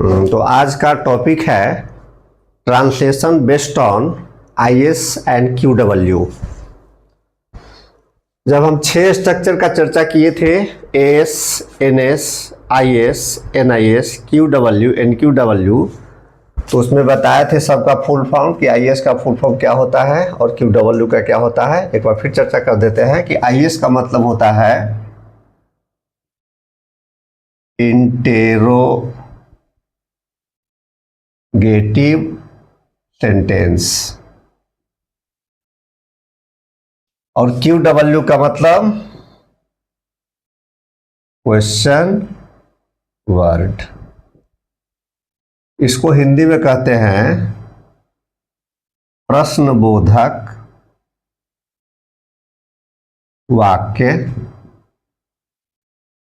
तो आज का टॉपिक है translation based on IS and QW. जब हम 6 स्ट्रक्चर का चर्चा किए थे, AS, NS, IS, NIS, QW, NQW, तो उसमें बताए थे सबका फुल फॉर्म कि आईएस का फुल फॉर्म क्या होता है और क्यूडब्ल्यू का क्या होता है। एक बार फिर चर्चा कर देते हैं कि आईएस का मतलब होता है इंटेरोगेटिव सेंटेंस और क्यूडब्ल्यू का मतलब क्वेश्चन वर्ड। इसको हिंदी में कहते हैं प्रश्नबोधक वाक्य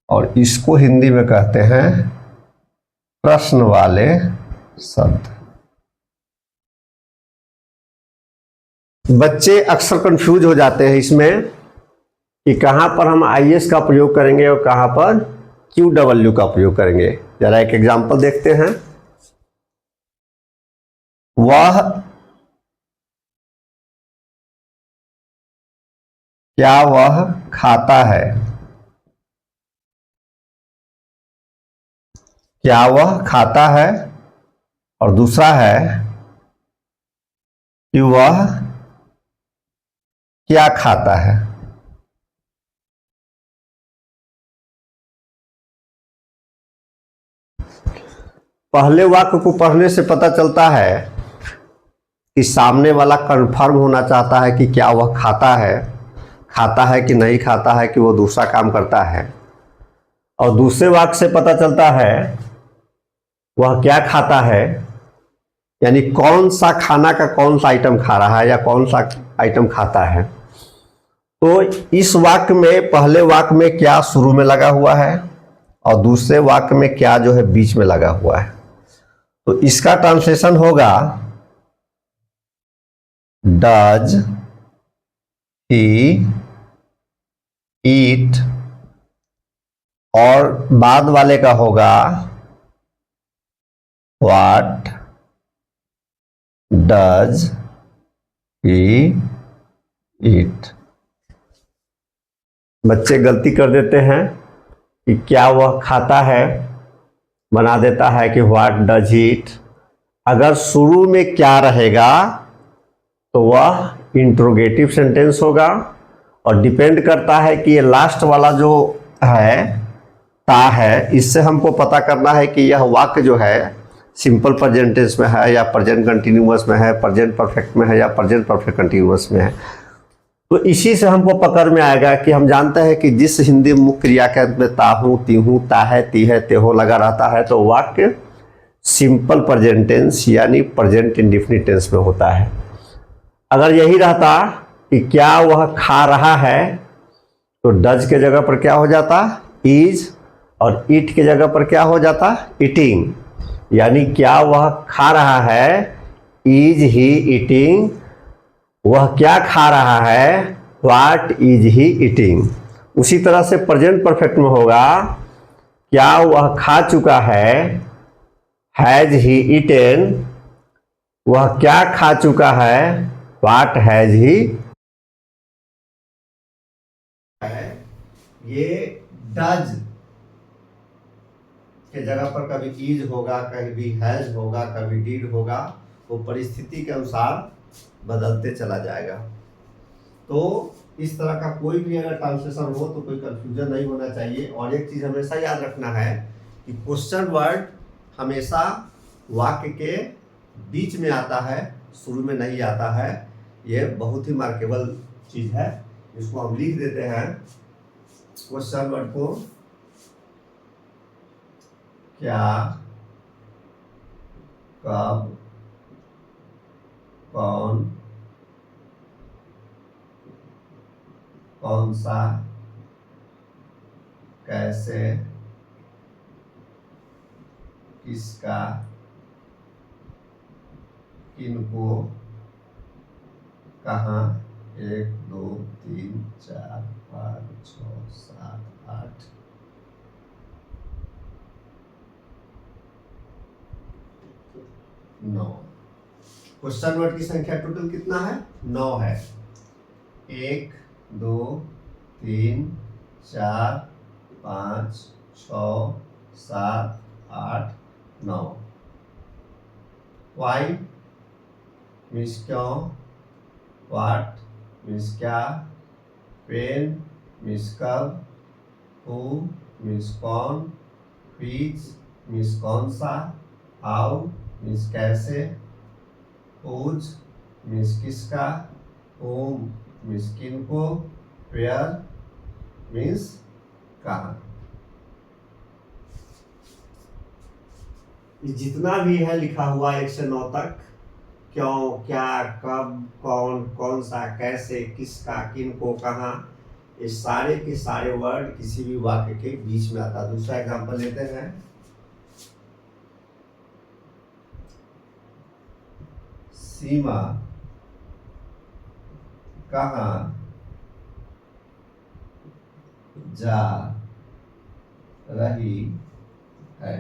और इसको हिंदी में कहते हैं प्रश्न वाले शब्द। बच्चे अक्सर कंफ्यूज हो जाते हैं इसमें कि कहां पर हम आईएस का प्रयोग करेंगे और कहां पर क्यूडब्ल्यू का प्रयोग करेंगे। जरा एक एग्जांपल देखते हैं। वह क्या वह खाता है? क्या वह खाता है? और दूसरा है कि वह क्या खाता है। पहले वाक्य को पढ़ने से पता चलता है कि सामने वाला कंफर्म होना चाहता है कि क्या वह खाता है कि नहीं खाता है, कि वो दूसरा काम करता है। और दूसरे वाक्य से पता चलता है वह क्या खाता है, यानी कौन सा खाना का कौन सा आइटम खा रहा है या कौन सा आइटम खाता है। तो इस वाक्य में पहले वाक्य में क्या शुरू में लगा हुआ है और दूसरे वाक्य में क्या जो है बीच में लगा हुआ है। तो इसका ट्रांसलेशन होगा डज ही ईट, और बाद वाले का होगा व्हाट डज ही ईट। बच्चे गलती कर देते हैं कि क्या वह खाता है बना देता है कि व्हाट डज ही ईट। अगर शुरू में क्या रहेगा तो वह इंट्रोगेटिव सेंटेंस होगा और डिपेंड करता है कि ये लास्ट वाला जो है ता है, इससे हमको पता करना है कि यह वाक्य जो है सिंपल प्रेजेंट टेंस में है या प्रेजेंट कंटिन्यूअस में है, प्रेजेंट परफेक्ट में है या प्रेजेंट परफेक्ट कंटिन्यूअस में है। तो इसी से हमको पकड़ में आएगा कि हम जानते हैं कि जिस हिंदी मुख्य क्रिया के अंत में ता हूँ, ती हूँ, ता है, ती है, ते हो लगा रहता है तो वाक्य सिंपल प्रेजेंट टेंस यानी प्रेजेंट इंडेफिनिट टेंस में होता है। अगर यही रहता कि क्या वह खा रहा है तो डज के जगह पर क्या हो जाता इज, और ईट के जगह पर क्या हो जाता ईटिंग। यानी क्या वह खा रहा है, इज ही ईटिंग। वह क्या खा रहा है, व्हाट इज ही ईटिंग। उसी तरह से प्रेजेंट परफेक्ट में होगा क्या वह खा चुका है, हैज ही ईटेन। वह क्या खा चुका है, व्हाट हैज ही। ये डज के जगह पर कभी इज होगा, कभी हैज होगा, कभी डिड होगा, वो परिस्थिति के अनुसार बदलते चला जाएगा। तो इस तरह का कोई भी अगर ट्रांसलेशन हो तो कोई कंफ्यूजन नहीं होना चाहिए। और एक चीज हमेशा याद रखना है कि क्वेश्चन वर्ड हमेशा वाक्य के बीच में आता है, शुरू में नहीं आता है। ये बहुत ही मार्केबल चीज है। इसको हम लिख देते हैं क्वेश्चन वर्ड को। क्या, कब, कौन, कौन सा, कैसे, किसका, किनको, कहाँ, 1 2 3 4 5 6 7 8 9। क्वेश्चन वर्ड की संख्या टोटल कितना है? 9 है। 1 2 3 4 5 6 7 8 9। वाई मीन्स क्यों, वाट मीन्स क्या, पेन मीन्स कब, हु मीन्स कौन, व्हिच मीन्स कौन सा, हाउ मीन्स कैसे, हुज मीन्स किसका, होम मीन्स किनको, वेयर मीन्स कहाँ। जितना भी है लिखा हुआ 1 से 9 तक, क्यों, क्या, कब, कौन, कौन सा, कैसे, किसका, किनको, कहाँ, ये सारे के सारे वर्ड किसी भी वाक्य के बीच में आता है। दूसरा एग्जांपल लेते हैं। सीमा कहाँ जा रही है।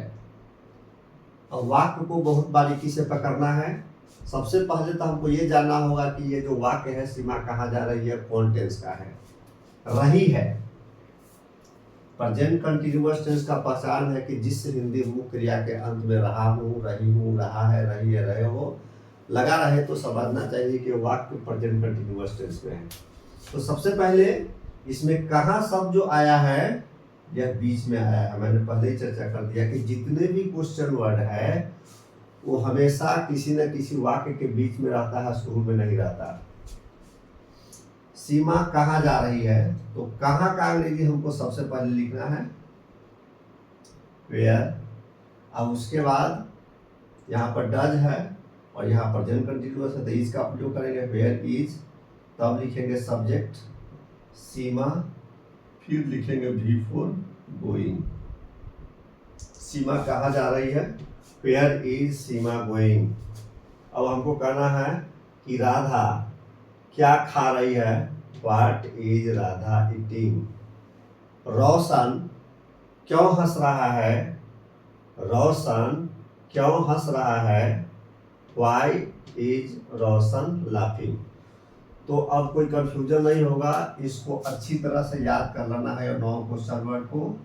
अब वाक्य को बहुत बारीकी से पकड़ना है। सबसे पहले तो हमको ये जानना होगा कि ये जो वाक्य है सीमा कहाँ जा रही है, कौन टेंस का है। रही है, प्रेजेंट कंटिन्यूअस टेंस का पहचान है कि जिस हिंदी मुख्य क्रिया के अंत में रहा हूँ, रही हूँ, रहा है, रही है, रहे हो लगा रहे तो समझना चाहिए कि वाक्य प्रेजेंट कंटिन्यूअस टेंस में है। तो सबसे पहले इसमें कहाँ शब्द जो आया है यह बीच में आया है। मैंने पहले ही चर्चा कर दिया कि जितने भी क्वेश्चन वर्ड है वो हमेशा किसी न किसी वाक्य के बीच में रहता है, शुरू में नहीं रहता। सीमा कहाँ जा रही है, तो कहाँ का अंग्रेजी हमको सबसे पहले लिखना है वेयर। अब उसके बाद यहाँ पर डज है और यहाँ पर प्रेजेंट कंटिन्यूअस है तो इज का उपयोग करेंगे, वेयर इज, तब लिखेंगे सब्जेक्ट सीमा, फिर लिखेंगे बिफोर गोइंग। सीमा कहाँ जा रही है, वेयर इज सीमा गोइंग। अब हमको कहना है कि राधा क्या खा रही है, व्हाट इज राधा ईटिंग। रोशन क्यों हंस रहा है, रोशन क्यों हंस रहा है, व्हाई इज रोशन लाफिंग। तो अब कोई कंफ्यूजन नहीं होगा, इसको अच्छी तरह से याद कर लेना है और 9 क्वेश्चन वर्ड को,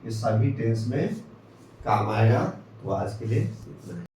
ये सभी टेंस में काम आएगा। तो आज के लिए इतना है।